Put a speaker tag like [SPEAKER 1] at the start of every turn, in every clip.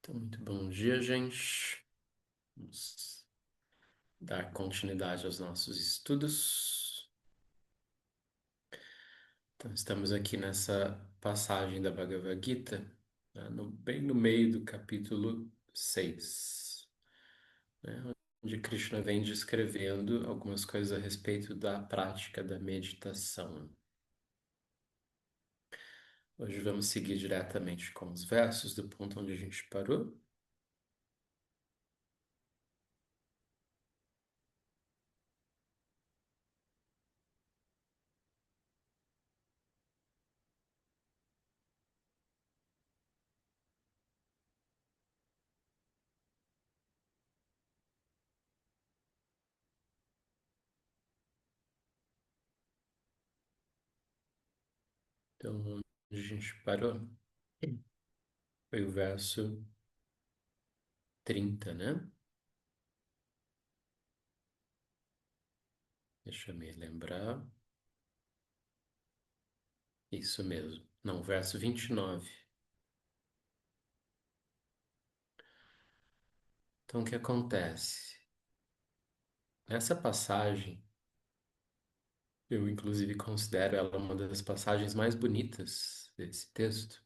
[SPEAKER 1] Então, muito bom dia, gente. Vamos dar continuidade aos nossos estudos. Então, estamos aqui nessa passagem da Bhagavad Gita, né, bem no meio do capítulo 6, né, onde Krishna vem descrevendo algumas coisas a respeito da prática da meditação. Hoje vamos seguir diretamente com os versos do ponto onde a gente parou. Então, onde a gente parou foi o verso 30, né? Deixa eu me lembrar. Isso mesmo. Não, verso 29. Então, o que acontece? Nessa passagem, eu inclusive considero ela uma das passagens mais bonitas desse texto.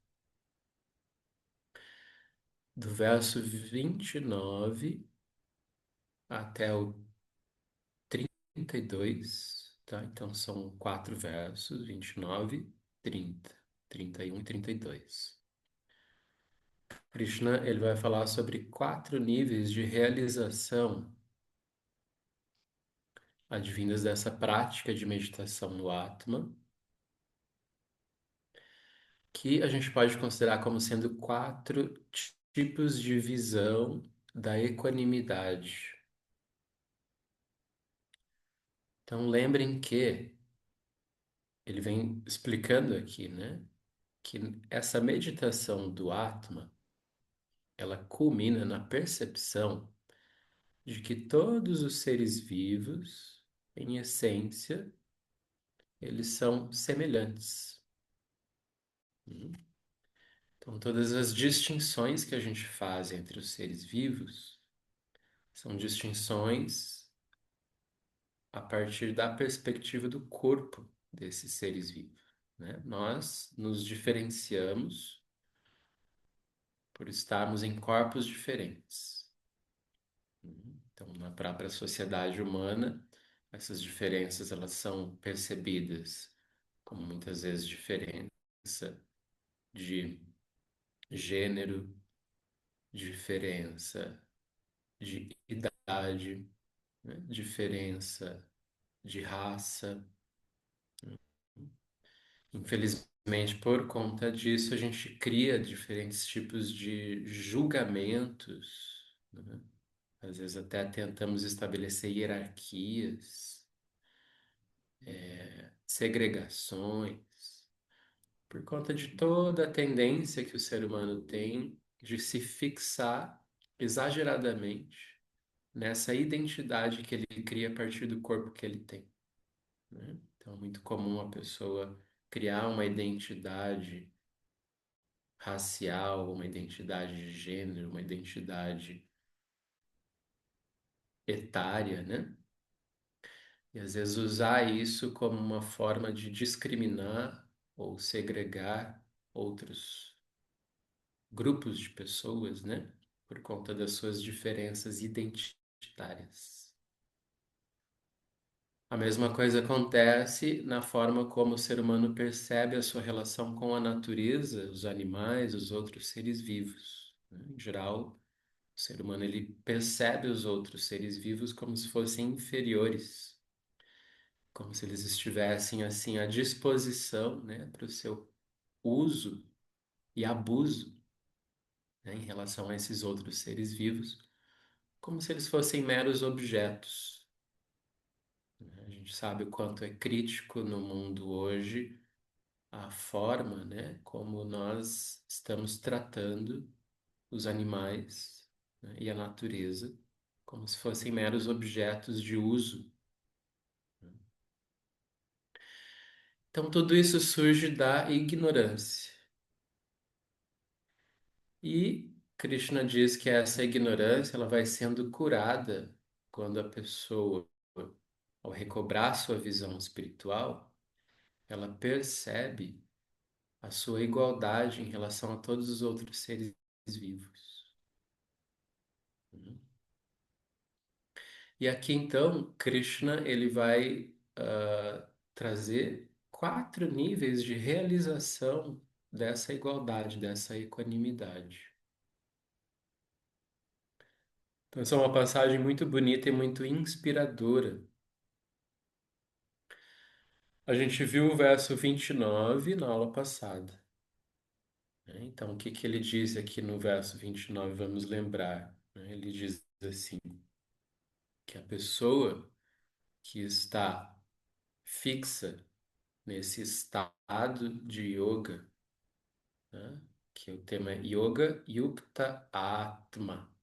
[SPEAKER 1] Do verso 29 até o 32, tá? Então, são quatro versos: 29, 30, 31 e 32. Krishna, ele vai falar sobre quatro níveis de realização advindas dessa prática de meditação no Atma, que a gente pode considerar como sendo quatro tipos de visão da equanimidade. Então, lembrem que ele vem explicando aqui, né, que essa meditação do Atma, ela culmina na percepção de que todos os seres vivos, em essência, eles são semelhantes. Então, todas as distinções que a gente faz entre os seres vivos são distinções a partir da perspectiva do corpo desses seres vivos, né? Nós nos diferenciamos por estarmos em corpos diferentes. Então, na própria sociedade humana, essas diferenças elas são percebidas como muitas vezes diferença de gênero, diferença de idade, né? Diferença de raça. Infelizmente, por conta disso, a gente cria diferentes tipos de julgamentos, né? Às vezes até tentamos estabelecer hierarquias, segregações, por conta de toda a tendência que o ser humano tem de se fixar exageradamente nessa identidade que ele cria a partir do corpo que ele tem, né? Então, é muito comum a pessoa criar uma identidade racial, uma identidade de gênero, uma identidade etária, né? E às vezes usar isso como uma forma de discriminar ou segregar outros grupos de pessoas, né? Por conta das suas diferenças identitárias. A mesma coisa acontece na forma como o ser humano percebe a sua relação com a natureza, os animais, os outros seres vivos, né? Em geral, o ser humano ele percebe os outros seres vivos como se fossem inferiores, como se eles estivessem assim à disposição, né, para o seu uso e abuso, né, em relação a esses outros seres vivos, como se eles fossem meros objetos, né? A gente sabe o quanto é crítico no mundo hoje a forma, né, como nós estamos tratando os animais, né, e a natureza como se fossem meros objetos de uso. Então, tudo isso surge da ignorância. E Krishna diz que essa ignorância ela vai sendo curada quando a pessoa, ao recobrar sua visão espiritual, ela percebe a sua igualdade em relação a todos os outros seres vivos. E aqui então, Krishna ele vai trazer quatro níveis de realização dessa igualdade, dessa equanimidade. Então, essa é uma passagem muito bonita e muito inspiradora. A gente viu o verso 29 na aula passada, né? Então, o que que ele diz aqui no verso 29? Vamos lembrar, né? Ele diz assim, que a pessoa que está fixa nesse estado de yoga, né? Que o tema é Yoga Yukta Atma,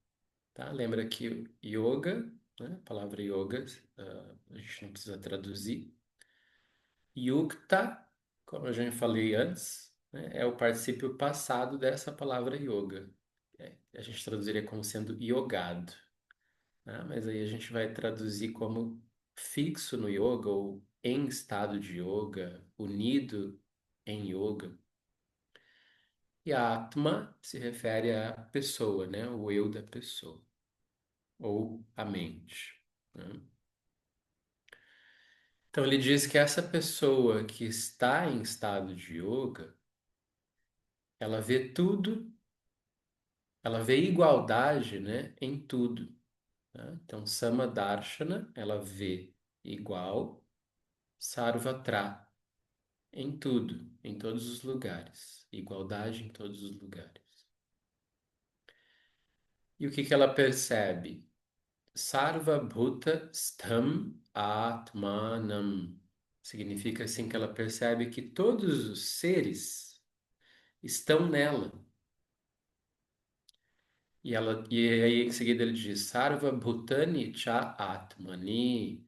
[SPEAKER 1] tá? Lembra que yoga, né? A palavra yoga, a gente não precisa traduzir. Yukta, como eu já falei antes, né? É o particípio passado dessa palavra yoga. A gente traduziria como sendo yogado, né? Mas aí a gente vai traduzir como fixo no yoga ou em estado de yoga, unido em yoga. E a Atma se refere à pessoa, né? O eu da pessoa, ou a mente, né? Então ele diz que essa pessoa que está em estado de yoga, ela vê tudo, ela vê igualdade, né, em tudo, né? Então Samadarshana, ela vê igual, Sarvatra, em tudo, em todos os lugares, igualdade em todos os lugares. E o que que ela percebe? Sarva Bhuta Stham Atmanam. Significa assim que ela percebe que todos os seres estão nela. E aí em seguida ele diz Sarva Bhutani Cha Atmani.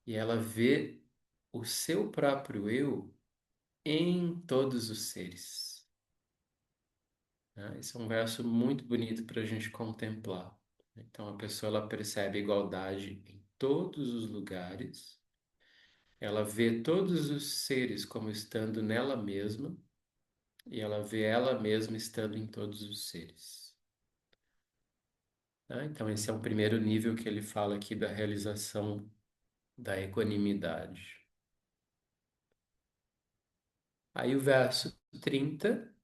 [SPEAKER 1] E ela vê o seu próprio eu em todos os seres, né? Esse é um verso muito bonito para a gente contemplar. Então a pessoa ela percebe igualdade em todos os lugares. Ela vê todos os seres como estando nela mesma e ela vê ela mesma estando em todos os seres, tá? Então, esse é um primeiro nível que ele fala aqui da realização da equanimidade. Aí, o verso 30,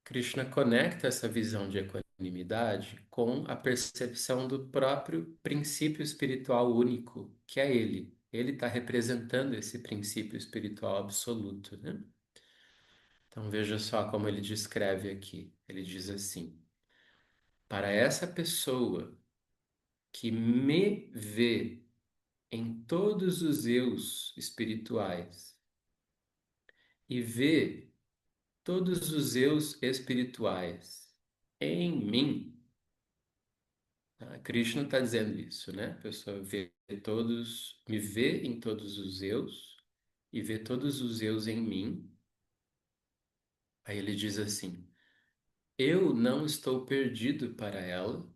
[SPEAKER 1] Krishna conecta essa visão de equanimidade com a percepção do próprio princípio espiritual único, que é ele. Ele está representando esse princípio espiritual absoluto, né? Então veja só como ele descreve aqui. Ele diz assim: para essa pessoa que me vê em todos os eus espirituais e vê todos os eus espirituais em mim, tá? Krishna está dizendo isso, né? A pessoa vê todos, me vê em todos os eus e vê todos os eus em mim. Aí ele diz assim: eu não estou perdido para ela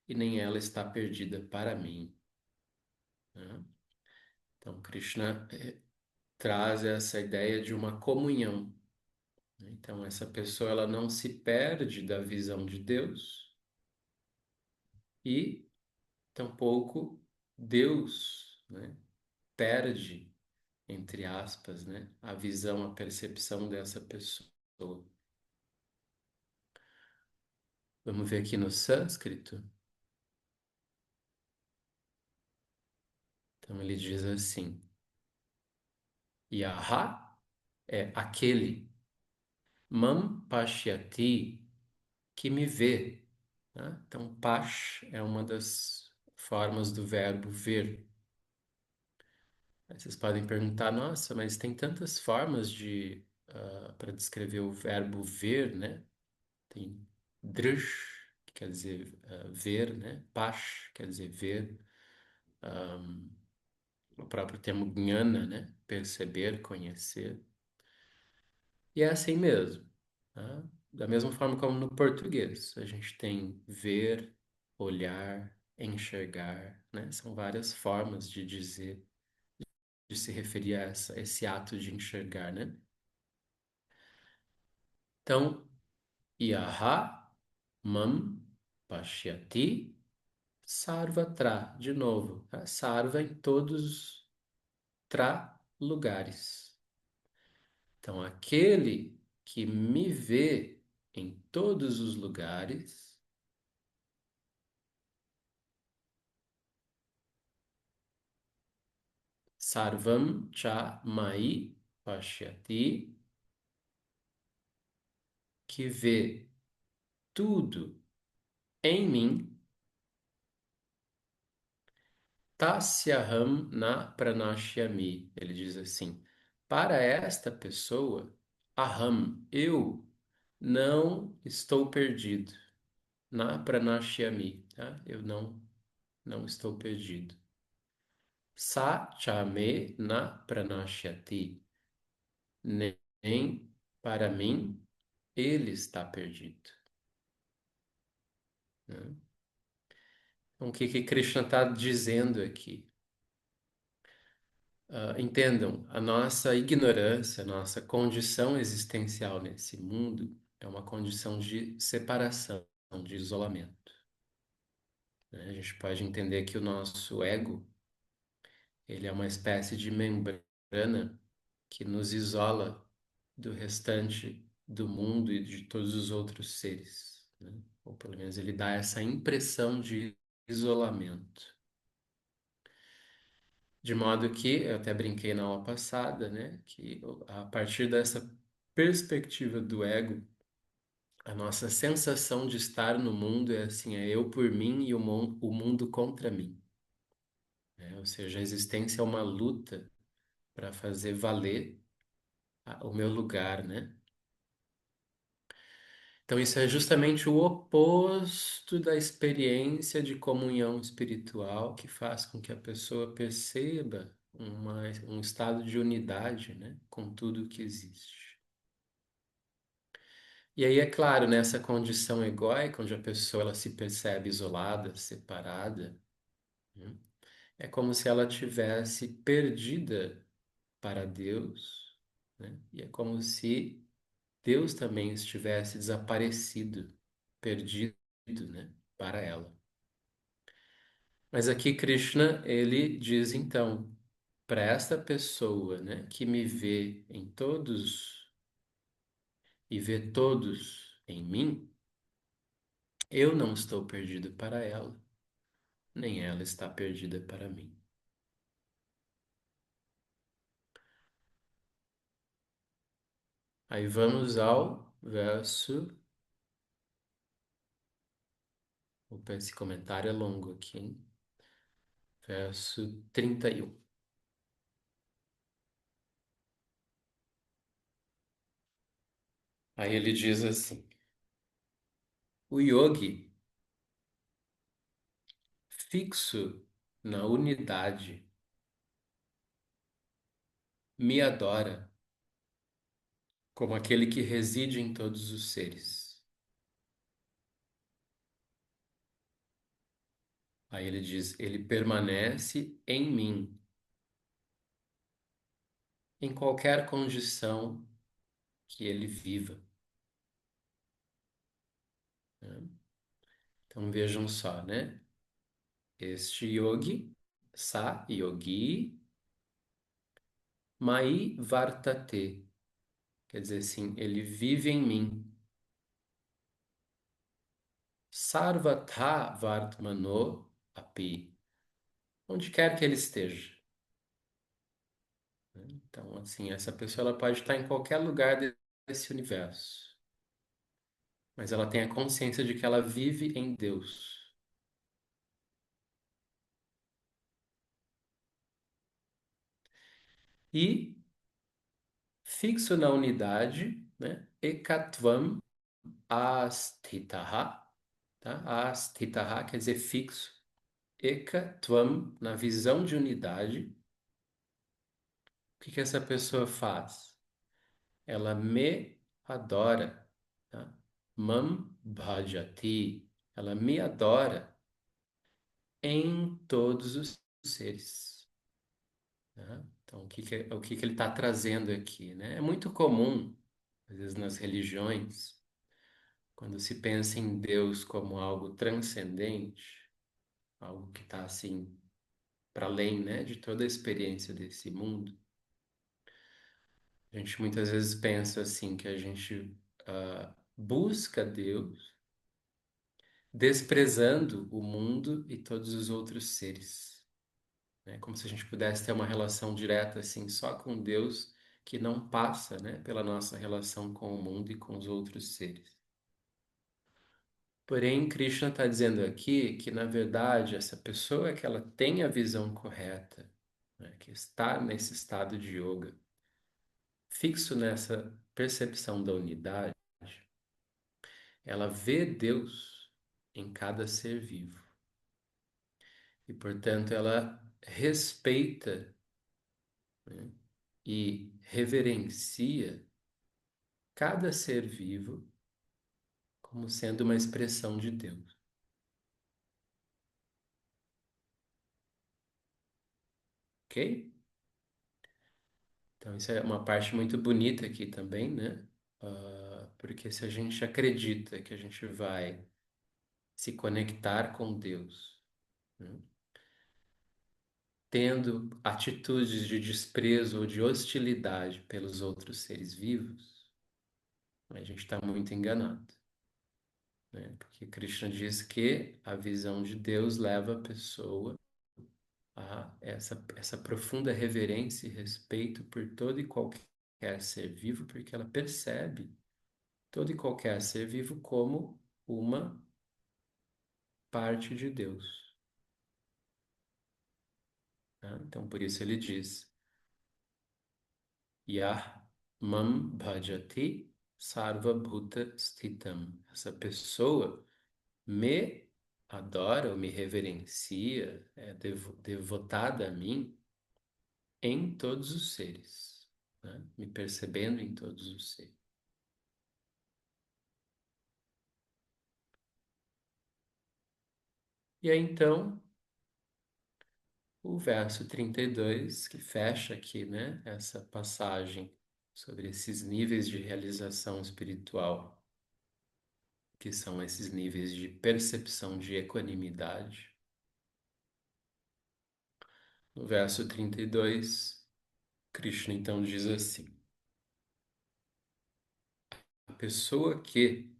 [SPEAKER 1] e nem ela está perdida para mim, né? Então, Krishna traz essa ideia de uma comunhão, né? Então, essa pessoa ela não se perde da visão de Deus e tampouco Deus, né, perde, entre aspas, né, a visão, a percepção dessa pessoa. Vamos ver aqui no sânscrito. Então, ele diz assim: Yaha é aquele. Mam pashyati, que me vê, né? Então, pash é uma das formas do verbo ver. Aí vocês podem perguntar, nossa, mas tem tantas formas de para descrever o verbo ver, né? Tem drish, que quer dizer ver, né? Pash quer dizer ver. O próprio termo gnana, né? Perceber, conhecer. E é assim mesmo, tá? da mesma forma como no português. A gente tem ver, olhar, enxergar, né? São várias formas de dizer, de se referir a esse ato de enxergar, né? Então, yaha, mam, pashyati, sarvatra, de novo, tá? Sarva em todos tra lugares. Então, aquele que me vê em todos os lugares, sarvam cha mai pashyati, que vê tudo em mim, tasyaham na pranashyami. Ele diz assim: para esta pessoa, aham, eu não estou perdido. Na pranashyami, tá? Eu não estou perdido. Sa chame na pranashyati. Nem para mim ele está perdido, né? Então, o que que Krishna está dizendo aqui? Entendam, a nossa ignorância, a nossa condição existencial nesse mundo é uma condição de separação, de isolamento, né? A gente pode entender que o nosso ego, ele é uma espécie de membrana que nos isola do restante do mundo e de todos os outros seres, né? Ou pelo menos ele dá essa impressão de isolamento. De modo que, eu até brinquei na aula passada, né, que a partir dessa perspectiva do ego, a nossa sensação de estar no mundo é assim, é eu por mim e o mundo contra mim, né? Ou seja, a existência é uma luta para fazer valer o meu lugar, né? Então, isso é justamente o oposto da experiência de comunhão espiritual que faz com que a pessoa perceba um estado de unidade, né, com tudo que existe. E aí, é claro, nessa condição egóica, onde a pessoa ela se percebe isolada, separada, né, é como se ela tivesse perdida para Deus, né, e é como se Deus também estivesse desaparecido, perdido, né, para ela. Mas aqui Krishna, ele diz então, para esta pessoa, né, que me vê em todos e vê todos em mim, eu não estou perdido para ela, nem ela está perdida para mim. Aí vamos ao verso. Opa, esse comentário é longo aqui, hein? Verso 31. Aí ele diz assim: o yogi fixo na unidade me adora como aquele que reside em todos os seres. Aí ele diz: ele permanece em mim, em qualquer condição que ele viva, né? Então vejam só, né? Este yogi, sa yogi, mai vartate, quer dizer assim, ele vive em mim. Sarvatha vartmano api, onde quer que ele esteja, né? Então, assim, essa pessoa ela pode estar em qualquer lugar desse universo, mas ela tem a consciência de que ela vive em Deus. E fixo na unidade, né? Ekatvam astitaha, tá? Astitaha quer dizer fixo. Ekatvam, na visão de unidade, o que que essa pessoa faz? Ela me adora, tá? Mam bhajati. Ela me adora em todos os seres. Né? Então, o que que ele está trazendo aqui, né? É muito comum, às vezes, nas religiões, quando se pensa em Deus como algo transcendente, algo que está assim para além, né, de toda a experiência desse mundo, a gente muitas vezes pensa assim que a gente busca Deus desprezando o mundo e todos os outros seres, né? Como se a gente pudesse ter uma relação direta assim só com Deus que não passa, né, pela nossa relação com o mundo e com os outros seres. Porém, Krishna está dizendo aqui que, na verdade, essa pessoa que ela tem a visão correta, né, que está nesse estado de yoga, fixo nessa percepção da unidade, ela vê Deus em cada ser vivo. E, portanto, ela respeita, né, e reverencia cada ser vivo como sendo uma expressão de Deus. Ok? Então, isso é uma parte muito bonita aqui também, né? Porque se a gente acredita que a gente vai se conectar com Deus, né, tendo atitudes de desprezo ou de hostilidade pelos outros seres vivos, a gente está muito enganado, né? Porque Krishna diz que a visão de Deus leva a pessoa a essa profunda reverência e respeito por todo e qualquer ser vivo, porque ela percebe todo e qualquer ser vivo como uma parte de Deus, né? Então, por isso ele diz: Yah mam bhajati sarva bhuta sthitam. Essa pessoa me adora ou me reverencia, é devotada a mim em todos os seres, né? Me percebendo em todos os seres. E aí então, o verso 32 que fecha aqui, né, essa passagem sobre esses níveis de realização espiritual, que são esses níveis de percepção de equanimidade. No verso 32, Krishna então diz assim: a pessoa que,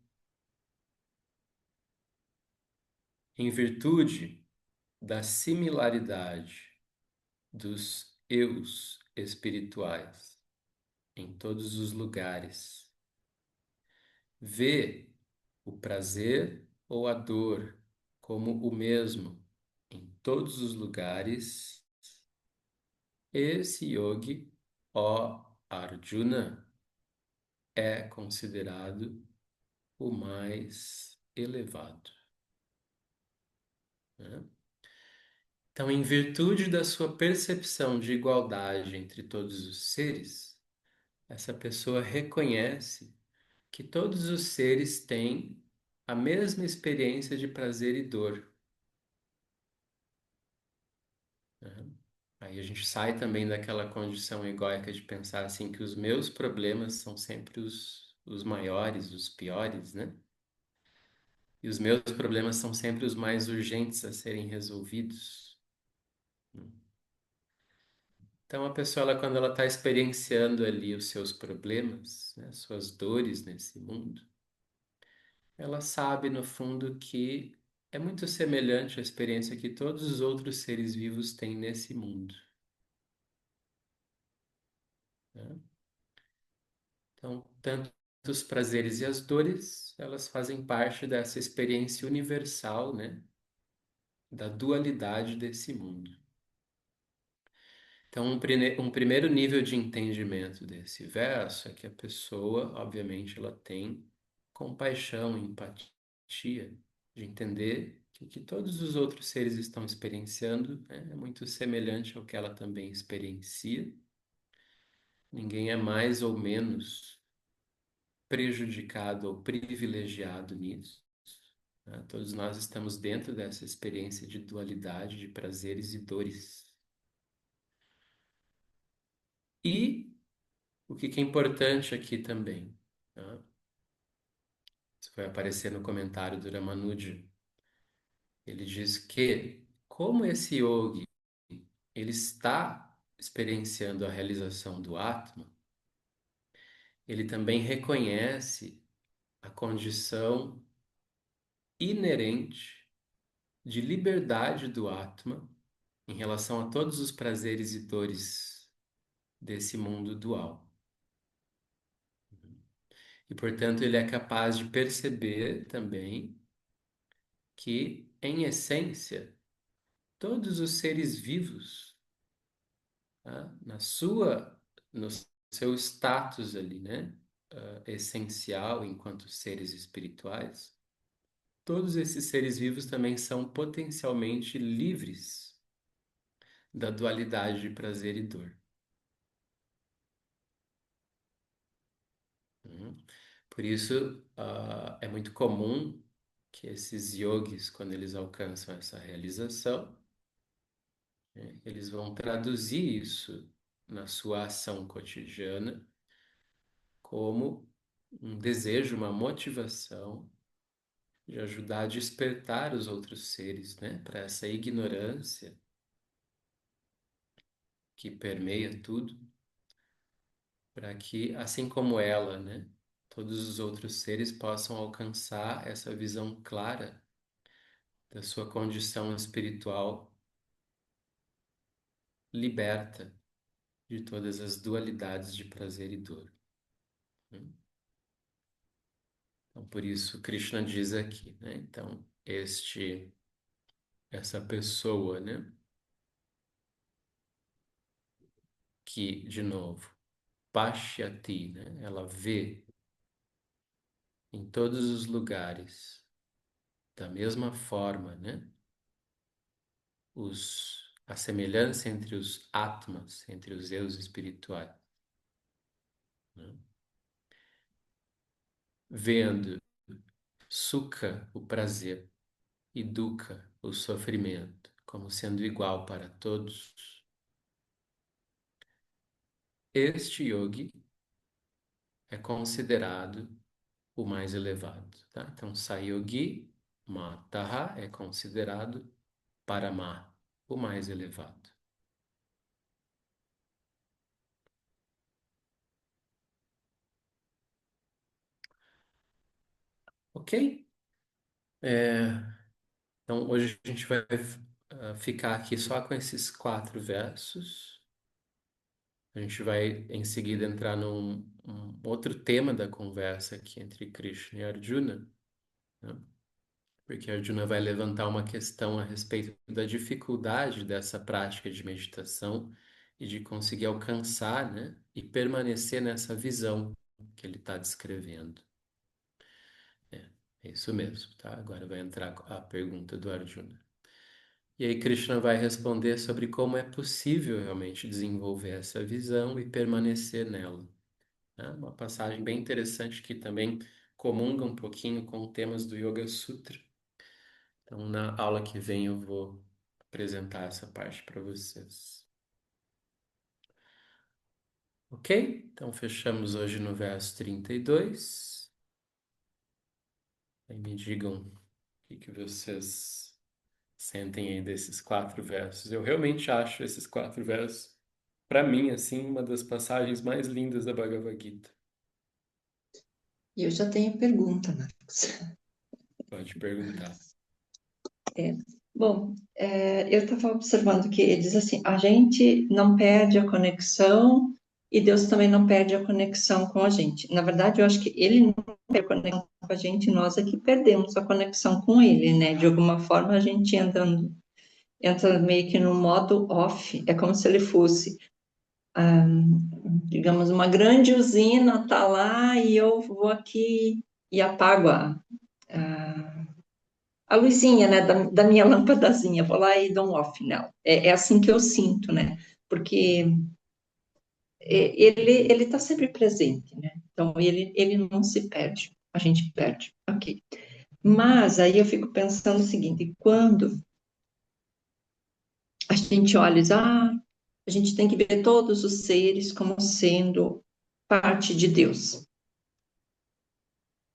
[SPEAKER 1] em virtude da similaridade dos eus espirituais em todos os lugares, vê o prazer ou a dor como o mesmo em todos os lugares, esse yogi, ó Arjuna, é considerado o mais elevado, né? Então, em virtude da sua percepção de igualdade entre todos os seres, essa pessoa reconhece que todos os seres têm a mesma experiência de prazer e dor, né? Aí a gente sai também daquela condição egóica de pensar assim que os meus problemas são sempre os maiores, os piores, né? E os meus problemas são sempre os mais urgentes a serem resolvidos. Então a pessoa, quando ela está experienciando ali os seus problemas, né, suas dores nesse mundo, ela sabe no fundo que é muito semelhante à experiência que todos os outros seres vivos têm nesse mundo, né? Então, tanto os prazeres e as dores, elas fazem parte dessa experiência universal, né, da dualidade desse mundo. Então, um primeiro nível de entendimento desse verso é que a pessoa, obviamente, ela tem compaixão, empatia, de entender que o que todos os outros seres estão experienciando, né, é muito semelhante ao que ela também experiencia. Ninguém é mais ou menos prejudicado ou privilegiado nisso, né? Todos nós estamos dentro dessa experiência de dualidade, de prazeres e dores. E o que que é importante aqui também, tá? Isso vai aparecer no comentário do Ramanuja. Ele diz que, como esse yogi ele está experienciando a realização do Atma, ele também reconhece a condição inerente de liberdade do Atma em relação a todos os prazeres e dores desse mundo dual. E, portanto, ele é capaz de perceber também que, em essência, todos os seres vivos, tá? No seu status ali, né? Essencial enquanto seres espirituais, todos esses seres vivos também são potencialmente livres da dualidade de prazer e dor. Uhum. Por isso, é muito comum que esses yogis, quando eles alcançam essa realização, né, eles vão traduzir isso na sua ação cotidiana como um desejo, uma motivação de ajudar a despertar os outros seres, né, para essa ignorância que permeia tudo, para que, assim como ela, né, todos os outros seres possam alcançar essa visão clara da sua condição espiritual liberta de todas as dualidades de prazer e dor, né? Então, por isso, Krishna diz aqui, né? Então, essa pessoa, né? Que, de novo, pashyati, né? Ela vê em todos os lugares, da mesma forma, né? A semelhança entre os atmas, entre os eus espirituais, né? Vendo sukha, o prazer, e dukkha, o sofrimento, como sendo igual para todos, este yogi é considerado o mais elevado, tá? Então, Sayogi Mataha é considerado Parama, o mais elevado. Ok? Então, hoje a gente vai ficar aqui só com esses 4 versos. A gente vai, em seguida, entrar num outro tema da conversa aqui entre Krishna e Arjuna, né? Porque Arjuna vai levantar uma questão a respeito da dificuldade dessa prática de meditação e de conseguir alcançar, né, e permanecer nessa visão que ele está descrevendo. É isso mesmo, tá? Agora vai entrar a pergunta do Arjuna. E aí Krishna vai responder sobre como é possível realmente desenvolver essa visão e permanecer nela, né? Uma passagem bem interessante que também comunga um pouquinho com temas do Yoga Sutra. Então, na aula que vem eu vou apresentar essa parte para vocês. Ok? Então, fechamos hoje no verso 32. Aí me digam o que vocês sentem aí desses 4 versos. Eu realmente acho esses 4 versos, para mim, assim, uma das passagens mais lindas da Bhagavad Gita.
[SPEAKER 2] E eu já tenho pergunta, Marcos.
[SPEAKER 1] Pode perguntar.
[SPEAKER 2] Bom, eu estava observando que ele diz assim: a gente não perde a conexão e Deus também não perde a conexão com a gente. Na verdade, eu acho que ele não perde a conexão com a gente, nós é que perdemos a conexão com ele, né? De alguma forma, a gente entra meio que no modo off, é como se ele fosse, digamos, uma grande usina, tá lá e eu vou aqui e apago a luzinha, né, da minha lâmpadazinha, vou lá e dou um off nela. É assim que eu sinto, né? Porque ele está sempre presente, né? Então, ele não se perde, a gente perde. Ok. Mas aí eu fico pensando o seguinte: quando a gente olha e diz, a gente tem que ver todos os seres como sendo parte de Deus.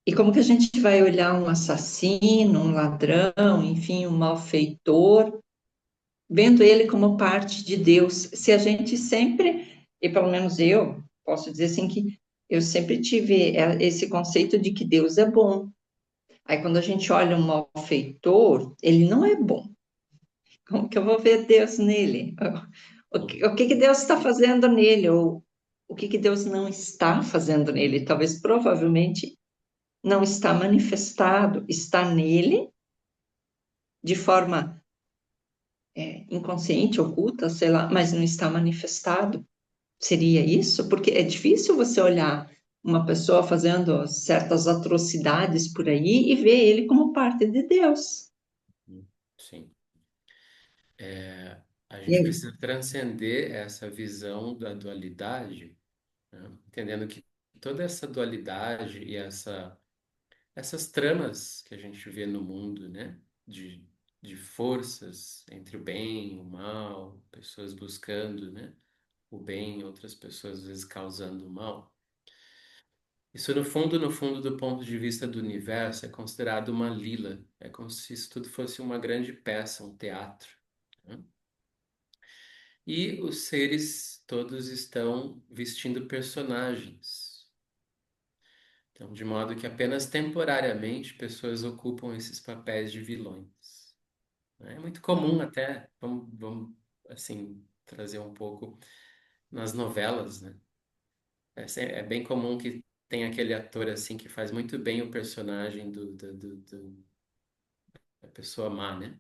[SPEAKER 2] E como que a gente vai olhar um assassino, um ladrão, enfim, um malfeitor, vendo ele como parte de Deus? Se a gente sempre, e pelo menos eu, posso dizer assim que eu sempre tive esse conceito de que Deus é bom. Aí quando a gente olha um malfeitor, ele não é bom. Como que eu vou ver Deus nele? O que que Deus está fazendo nele? Ou o que que Deus não está fazendo nele? Talvez, provavelmente, não está manifestado, está nele de forma inconsciente, oculta, sei lá, mas não está manifestado. Seria isso? Porque é difícil você olhar uma pessoa fazendo certas atrocidades por aí e ver ele como parte de Deus.
[SPEAKER 1] Sim. A
[SPEAKER 2] E
[SPEAKER 1] gente
[SPEAKER 2] aí?
[SPEAKER 1] precisa transcender essa visão da dualidade, né? Entendendo que toda essa dualidade e essas tramas que a gente vê no mundo, né? De forças entre o bem e o mal, pessoas buscando, né? O bem, outras pessoas às vezes causando o mal. Isso no fundo, do ponto de vista do universo, é considerado uma lila. É como se isso tudo fosse uma grande peça, um teatro, né? E os seres todos estão vestindo personagens. Então, de modo que apenas temporariamente pessoas ocupam esses papéis de vilões, né? É muito comum até, vamos assim, trazer um pouco nas novelas, né? É bem comum que tem aquele ator assim que faz muito bem o personagem da pessoa má, né?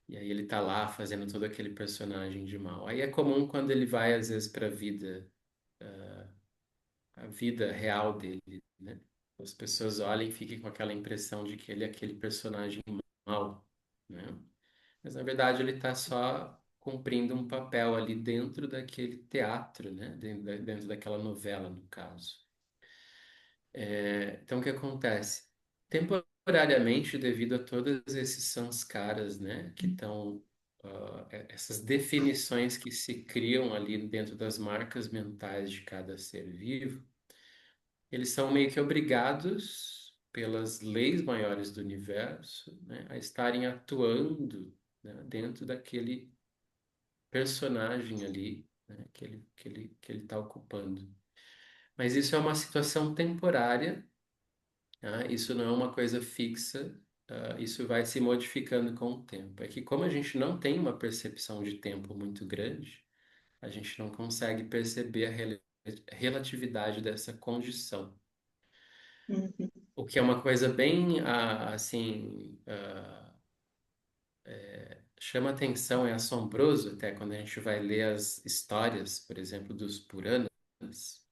[SPEAKER 1] E aí ele tá lá fazendo todo aquele personagem de mal. Aí é comum quando ele vai às vezes para a vida real dele, né? As pessoas olham e ficam com aquela impressão de que ele é aquele personagem mau, né? Mas na verdade ele está só cumprindo um papel ali dentro daquele teatro, né? Dentro daquela novela, no caso. Então o que acontece? Temporariamente, devido a todos esses sanskaras, né? Que estão essas definições que se criam ali dentro das marcas mentais de cada ser vivo, eles são meio que obrigados pelas leis maiores do universo, né, a estarem atuando, né, dentro daquele personagem ali, né, que ele está ocupando. Mas isso é uma situação temporária, tá? Isso não é uma coisa fixa, isso vai se modificando com o tempo. É que como a gente não tem uma percepção de tempo muito grande, a gente não consegue perceber a relatividade dessa condição.
[SPEAKER 2] Uhum.
[SPEAKER 1] O que é uma coisa bem, assim, chama atenção, é assombroso até quando a gente vai ler as histórias, por exemplo, dos Puranas.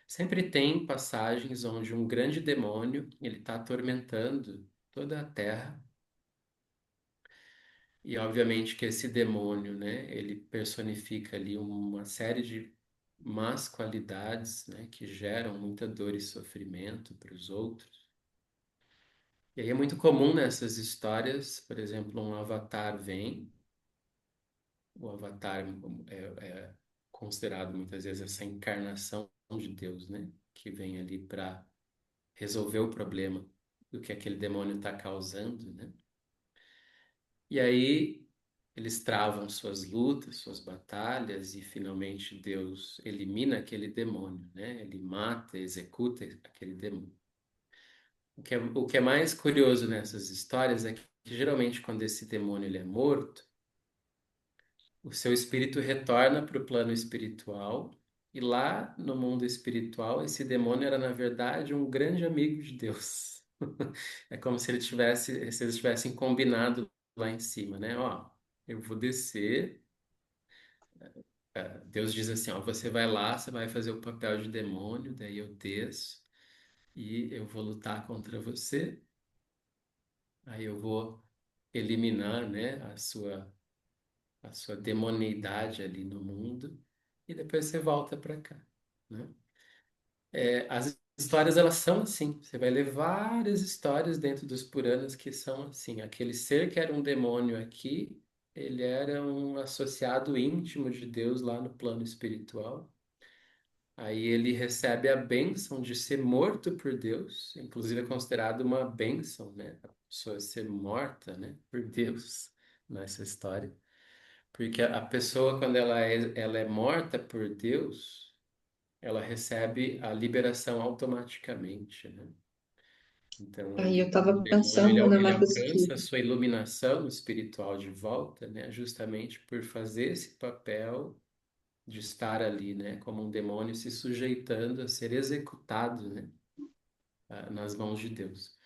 [SPEAKER 1] Sempre tem passagens onde um grande demônio, ele está atormentando toda a Terra. E obviamente que esse demônio, né, ele personifica ali uma série de más qualidades, né, que geram muita dor e sofrimento para os outros. E aí é muito comum nessas histórias, por exemplo, um avatar vem, o avatar é considerado muitas vezes essa encarnação de Deus, né? Que vem ali para resolver o problema do que aquele demônio está causando, né? E aí eles travam suas lutas, suas batalhas e finalmente Deus elimina aquele demônio, né? Ele mata, executa aquele demônio. O que é mais curioso nessas histórias é que geralmente quando esse demônio ele é morto, o seu espírito retorna para o plano espiritual e lá no mundo espiritual esse demônio era na verdade um grande amigo de Deus. É como se eles tivessem combinado lá em cima, né? Ó, eu vou descer. Deus diz assim, ó, você vai lá, você vai fazer o papel de demônio, daí eu desço e eu vou lutar contra você. Aí eu vou eliminar, né, a sua demoneidade ali no mundo e depois você volta para cá, né? As histórias, elas são assim. Você vai ler várias histórias dentro dos Puranas que são assim. Aquele ser que era um demônio aqui, ele era um associado íntimo de Deus lá no plano espiritual. Aí ele recebe a bênção de ser morto por Deus, inclusive é considerado uma bênção, né? A pessoa ser morta, né? Por Deus nessa história. Porque a pessoa, quando ela é morta por Deus, ela recebe a liberação automaticamente, né? Então,
[SPEAKER 2] Aí eu
[SPEAKER 1] o
[SPEAKER 2] estava
[SPEAKER 1] demônio,
[SPEAKER 2] pensando
[SPEAKER 1] ele
[SPEAKER 2] numa
[SPEAKER 1] alcança a
[SPEAKER 2] pesquisa.
[SPEAKER 1] sua iluminação espiritual de volta, né? Justamente por fazer esse papel de estar ali, né? Como um demônio se sujeitando a ser executado, né? Nas mãos de Deus.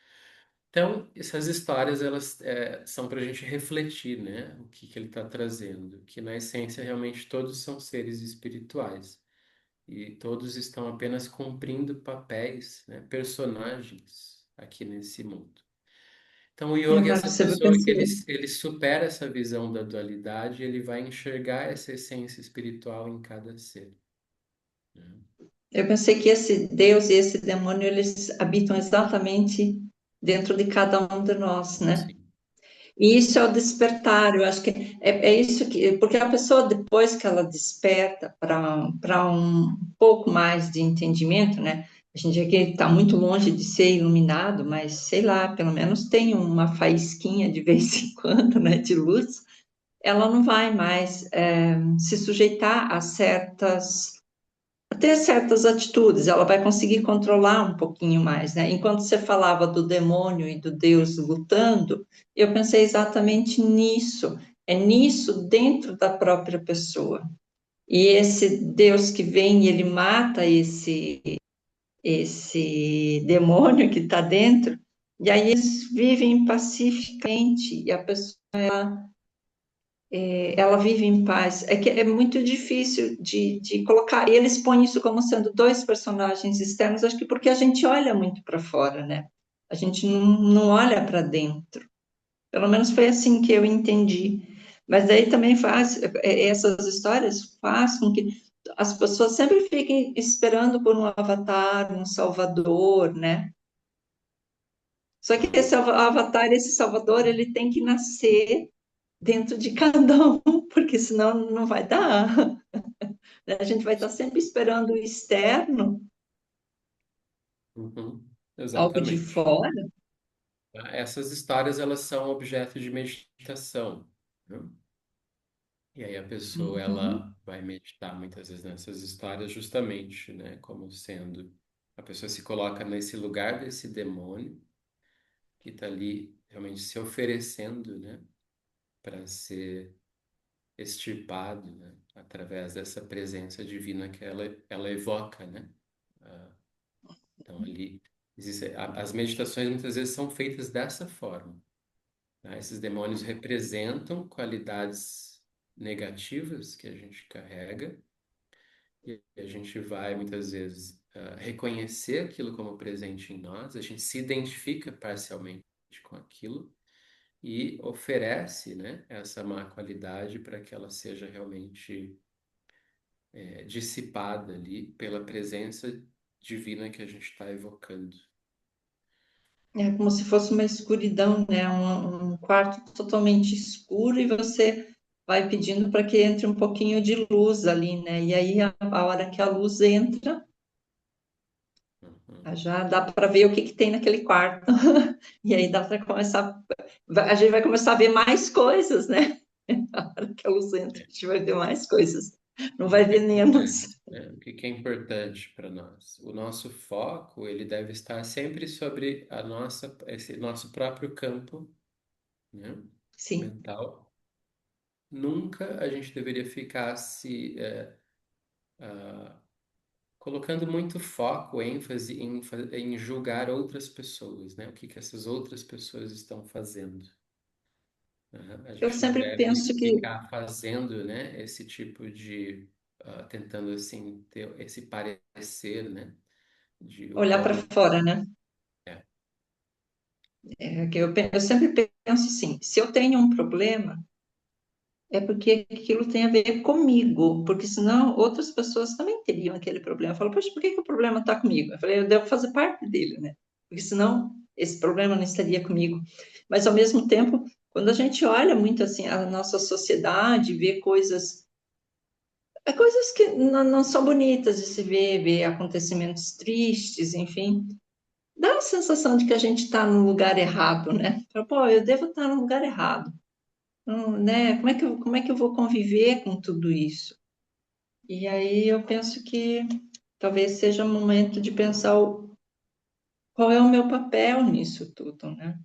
[SPEAKER 1] Então, essas histórias, elas são para a gente refletir, né? O que que ele está trazendo. Que, na essência, realmente todos são seres espirituais. E todos estão apenas cumprindo papéis, né, personagens aqui nesse mundo. Então, o yogi é
[SPEAKER 2] Agora
[SPEAKER 1] essa
[SPEAKER 2] você vai
[SPEAKER 1] pessoa que
[SPEAKER 2] pensar.
[SPEAKER 1] ele supera essa visão da dualidade, ele vai enxergar essa essência espiritual em cada ser, né?
[SPEAKER 2] Eu pensei que esse Deus e esse demônio, eles habitam exatamente dentro de cada um de nós, né?
[SPEAKER 1] Sim.
[SPEAKER 2] E isso é o despertar, eu acho que é isso que, porque a pessoa, depois que ela desperta para um pouco mais de entendimento, né? A gente aqui está muito longe de ser iluminado, mas sei lá, pelo menos tem uma faísquinha de vez em quando, né, de luz. Ela não vai mais se sujeitar a ter certas atitudes, ela vai conseguir controlar um pouquinho mais, né? Enquanto você falava do demônio e do Deus lutando, eu pensei exatamente nisso, é nisso dentro da própria pessoa. E esse Deus que vem e ele mata esse demônio que está dentro, e aí eles vivem pacificamente, e a pessoa ela vive em paz. É que é muito difícil de colocar. E eles põem isso como sendo dois personagens externos, acho que porque a gente olha muito para fora, né? A gente não olha para dentro. Pelo menos foi assim que eu entendi. Mas daí também faz, essas histórias fazem com que as pessoas sempre fiquem esperando por um avatar, um salvador, né? Só que esse
[SPEAKER 1] Uhum.
[SPEAKER 2] avatar, esse salvador, ele tem que nascer dentro de cada um, porque senão não vai dar. A gente vai estar sempre esperando o externo,
[SPEAKER 1] Uhum.
[SPEAKER 2] algo de
[SPEAKER 1] Exatamente.
[SPEAKER 2] fora.
[SPEAKER 1] Essas histórias, elas são objeto de meditação, né? E aí a pessoa,
[SPEAKER 2] Uhum.
[SPEAKER 1] ela vai meditar muitas vezes nessas histórias justamente, né? Como sendo, a pessoa se coloca nesse lugar desse demônio que está ali realmente se oferecendo, né? Para ser extirpado, né? Através dessa presença divina que ela evoca, né? Ah, Então ali, as meditações muitas vezes são feitas dessa forma, né? Esses demônios representam qualidades negativas que a gente carrega e a gente vai muitas vezes reconhecer aquilo como presente em nós, a gente se identifica parcialmente com aquilo e oferece, né, essa má qualidade para que ela seja realmente dissipada ali pela presença divina que a gente está evocando.
[SPEAKER 2] É como se fosse uma escuridão, né? Um quarto totalmente escuro e você vai pedindo para que entre um pouquinho de luz ali, né? E aí, a hora que a luz entra,
[SPEAKER 1] Uhum.
[SPEAKER 2] já dá para ver o que que tem naquele quarto. E aí dá para começar, a gente vai começar a ver mais coisas, né? A hora que a luz entra, a gente vai ver mais coisas, não
[SPEAKER 1] E
[SPEAKER 2] vai
[SPEAKER 1] o que é
[SPEAKER 2] ver menos.
[SPEAKER 1] importante, né? O que é importante para nós? O nosso foco, ele deve estar sempre sobre esse nosso próprio campo, né,
[SPEAKER 2] Sim.
[SPEAKER 1] mental. Nunca a gente deveria ficar colocando muito foco, ênfase em julgar outras pessoas, né? O que que essas outras pessoas estão fazendo. A
[SPEAKER 2] Eu
[SPEAKER 1] gente não
[SPEAKER 2] sempre
[SPEAKER 1] deve
[SPEAKER 2] penso que
[SPEAKER 1] ficar fazendo, né, esse tipo de, tentando assim ter esse parecer, né, de o
[SPEAKER 2] olhar para
[SPEAKER 1] quão
[SPEAKER 2] fora, né?
[SPEAKER 1] é.
[SPEAKER 2] Eu sempre penso assim, se eu tenho um problema, é porque aquilo tem a ver comigo, porque senão outras pessoas também teriam aquele problema. Eu falo, poxa, por que que o problema está comigo? Eu falei, eu devo fazer parte dele, né? Porque senão esse problema não estaria comigo. Mas ao mesmo tempo, quando a gente olha muito assim a nossa sociedade, vê coisas, coisas que não são bonitas de se ver, ver acontecimentos tristes, enfim, dá a sensação de que a gente está no lugar errado, né? Fala, pô, eu devo estar no lugar errado. Né? Como é que eu vou conviver com tudo isso? E aí eu penso que talvez seja o momento de pensar qual é o meu papel nisso tudo, né?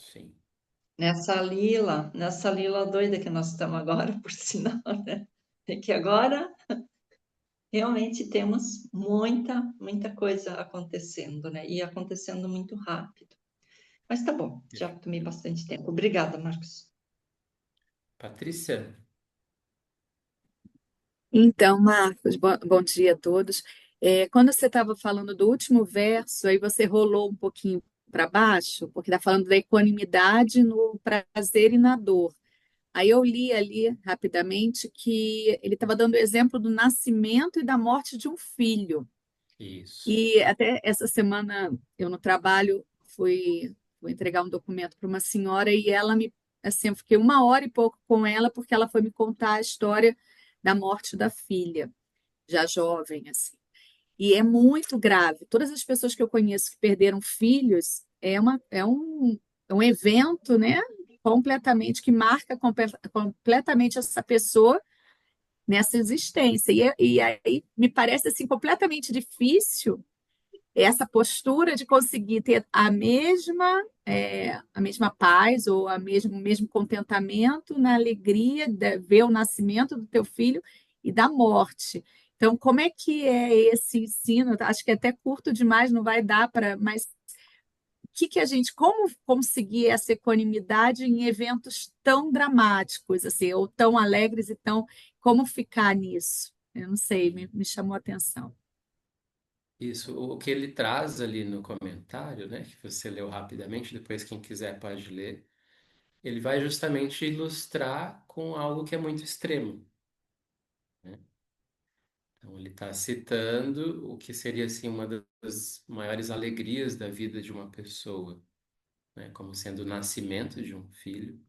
[SPEAKER 1] Sim.
[SPEAKER 2] Nessa lila doida que nós estamos agora, por sinal, né? É que agora realmente temos muita coisa acontecendo, né? E acontecendo muito rápido. Mas tá bom, já tomei bastante tempo. Obrigada, Marcos.
[SPEAKER 1] Patrícia?
[SPEAKER 3] Então, Marcos, bom dia a todos. Quando você estava falando do último verso, aí você rolou um pouquinho para baixo, porque está falando da equanimidade no prazer e na dor. Aí eu li ali rapidamente que ele estava dando o exemplo do nascimento e da morte de um filho.
[SPEAKER 1] Isso.
[SPEAKER 3] E até essa semana eu no trabalho fui entregar um documento para uma senhora e ela me, assim, eu fiquei uma hora e pouco com ela porque ela foi me contar a história da morte da filha, já jovem, assim. E é muito grave. Todas as pessoas que eu conheço que perderam filhos é um evento, né? Completamente que marca completamente essa pessoa nessa existência. E aí me parece assim completamente difícil essa postura de conseguir ter a mesma paz ou o mesmo contentamento na alegria de ver o nascimento do teu filho e da morte. Então, como é que é esse ensino? Acho que é até curto demais, não vai dar para, mas que a gente, como conseguir essa equanimidade em eventos tão dramáticos, assim, ou tão alegres e tão, como ficar nisso? Eu não sei, me chamou a atenção.
[SPEAKER 1] Isso, o que ele traz ali no comentário, né, que você leu rapidamente, depois quem quiser pode ler, ele vai justamente ilustrar com algo que é muito extremo, né? Então ele está citando o que seria assim uma das maiores alegrias da vida de uma pessoa, né, como sendo o nascimento de um filho,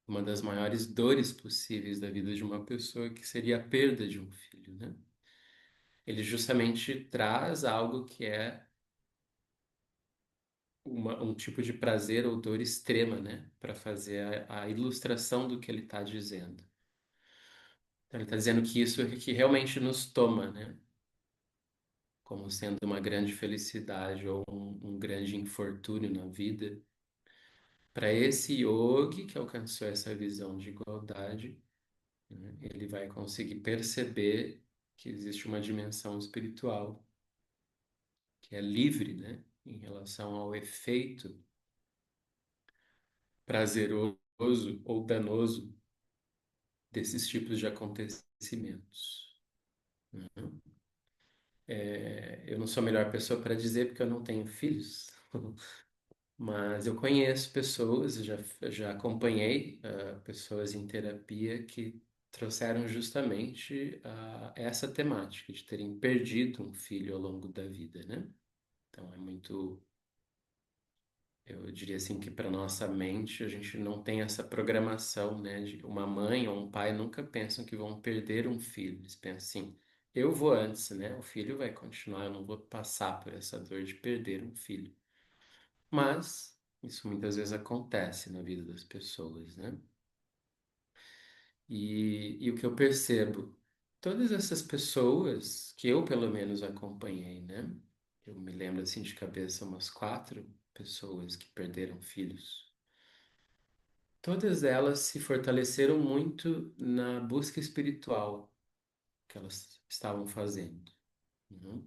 [SPEAKER 1] uma das maiores dores possíveis da vida de uma pessoa, que seria a perda de um filho, né? Ele justamente traz algo que é um tipo de prazer ou dor extrema, né? Para fazer a ilustração do que ele está dizendo. Então, ele está dizendo que isso é que realmente nos toma, né? Como sendo uma grande felicidade ou um grande infortúnio na vida. Para esse yogi que alcançou essa visão de igualdade, né? Ele vai conseguir perceber que existe uma dimensão espiritual que é livre, né? Em relação ao efeito prazeroso ou danoso desses tipos de acontecimentos, né? Eu não sou a melhor pessoa para dizer porque eu não tenho filhos, mas eu conheço pessoas, já acompanhei pessoas em terapia que trouxeram justamente essa temática de terem perdido um filho ao longo da vida, né? Então é muito. Eu diria assim que para nossa mente a gente não tem essa programação, né? De uma mãe ou um pai nunca pensam que vão perder um filho. Eles pensam assim, eu vou antes, né? O filho vai continuar, eu não vou passar por essa dor de perder um filho. Mas isso muitas vezes acontece na vida das pessoas, né? E o que eu percebo, todas essas pessoas que eu pelo menos acompanhei, né? Eu me lembro assim de cabeça umas 4 pessoas que perderam filhos. Todas elas se fortaleceram muito na busca espiritual que elas estavam fazendo, né?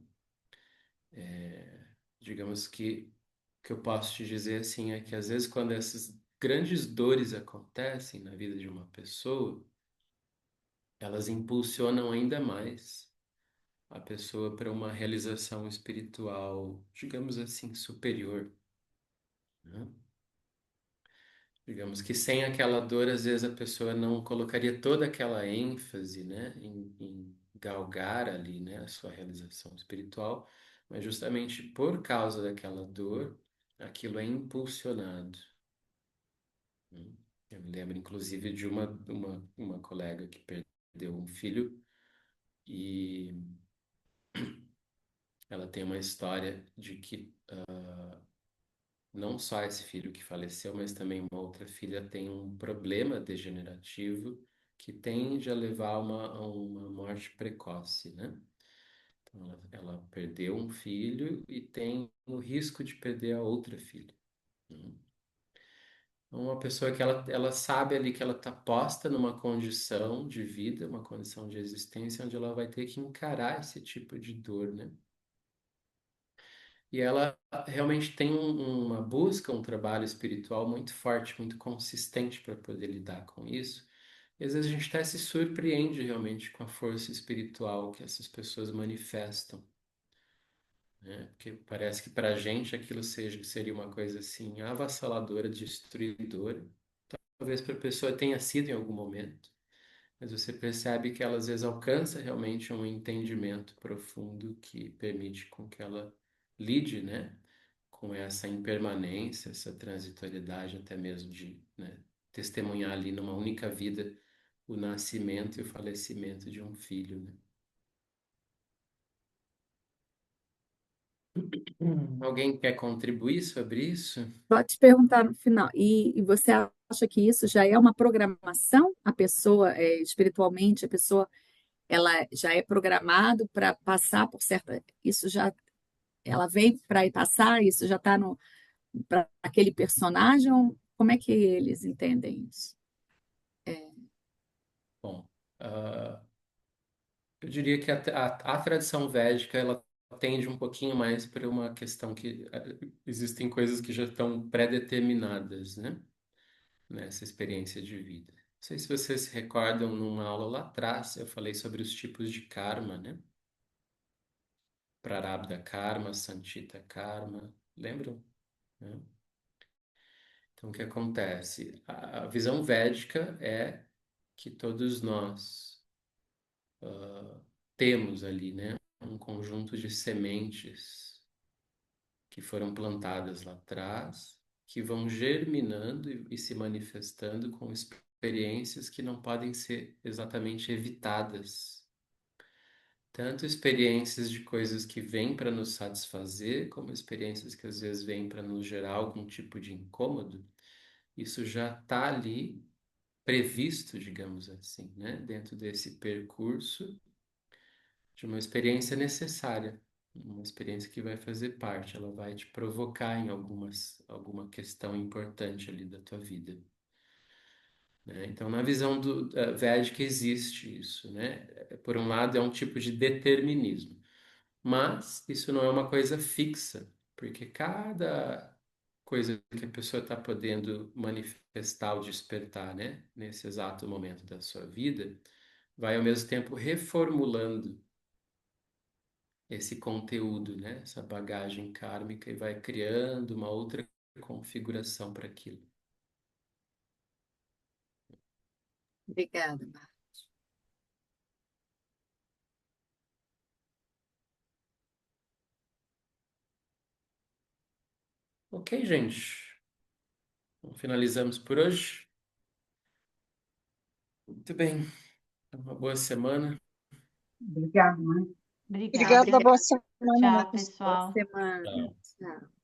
[SPEAKER 1] Digamos que o que eu posso te dizer assim é que às vezes quando essas grandes dores acontecem na vida de uma pessoa, elas impulsionam ainda mais a pessoa para uma realização espiritual, digamos assim, superior, né? Digamos que sem aquela dor, às vezes a pessoa não colocaria toda aquela ênfase, né, em galgar ali, né, a sua realização espiritual, mas justamente por causa daquela dor, aquilo é impulsionado. Né? Eu me lembro, inclusive, de uma colega que perdeu um filho e ela tem uma história de que não só esse filho que faleceu, mas também uma outra filha tem um problema degenerativo que tende a levar a uma morte precoce, né? Então, ela perdeu um filho e tem o risco de perder a outra filha. Né? Então, uma pessoa que ela sabe ali que ela está posta numa condição de vida, uma condição de existência, onde ela vai ter que encarar esse tipo de dor, né? E ela realmente tem uma busca, um trabalho espiritual muito forte, muito consistente para poder lidar com isso. E às vezes a gente até se surpreende realmente com a força espiritual que essas pessoas manifestam, né? Porque parece que para a gente aquilo seria uma coisa assim avassaladora, destruidora. Talvez para a pessoa tenha sido em algum momento, mas você percebe que ela às vezes alcança realmente um entendimento profundo que permite com que ela lide, né, com essa impermanência, essa transitoriedade até mesmo de, né, testemunhar ali numa única vida o nascimento e o falecimento de um filho, né? Alguém quer contribuir sobre isso?
[SPEAKER 3] Só te perguntar no final, e você acha que isso já é uma programação? A pessoa, espiritualmente, a pessoa, ela já é programado para passar por certa. Isso já, ela vem para ir passar, isso já está no para aquele personagem? Ou como é que eles entendem isso?
[SPEAKER 1] Bom, eu diria que a tradição védica ela tende um pouquinho mais para uma questão que existem coisas que já estão pré-determinadas, né? Nessa experiência de vida. Não sei se vocês se recordam, numa aula lá atrás, eu falei sobre os tipos de karma, né? Prarabdha karma, Sanchita karma, lembram? Né? Então, o que acontece? A visão védica é que todos nós temos ali, né? Um conjunto de sementes que foram plantadas lá atrás, que vão germinando e se manifestando com experiências que não podem ser exatamente evitadas. Tanto experiências de coisas que vêm para nos satisfazer, como experiências que às vezes vêm para nos gerar algum tipo de incômodo, isso já está ali previsto, digamos assim, né? Dentro desse percurso de uma experiência necessária, uma experiência que vai fazer parte, ela vai te provocar em alguma questão importante ali da tua vida. Né? Então, na visão védica existe isso, né? Por um lado, é um tipo de determinismo, mas isso não é uma coisa fixa, porque cada coisa que a pessoa está podendo manifestar ou despertar, né? Nesse exato momento da sua vida, vai ao mesmo tempo reformulando esse conteúdo, né? Essa bagagem kármica e vai criando uma outra configuração para aquilo.
[SPEAKER 3] Obrigada, Mar.
[SPEAKER 1] Ok, gente. Então, finalizamos por hoje. Muito bem. Uma boa semana.
[SPEAKER 3] Obrigada, Mar.
[SPEAKER 4] Obrigada.
[SPEAKER 2] Obrigada, boa semana,
[SPEAKER 4] Tchau,
[SPEAKER 2] Marcos.
[SPEAKER 3] Boa
[SPEAKER 4] pessoal.
[SPEAKER 3] semana.
[SPEAKER 1] Tchau.
[SPEAKER 3] Tchau.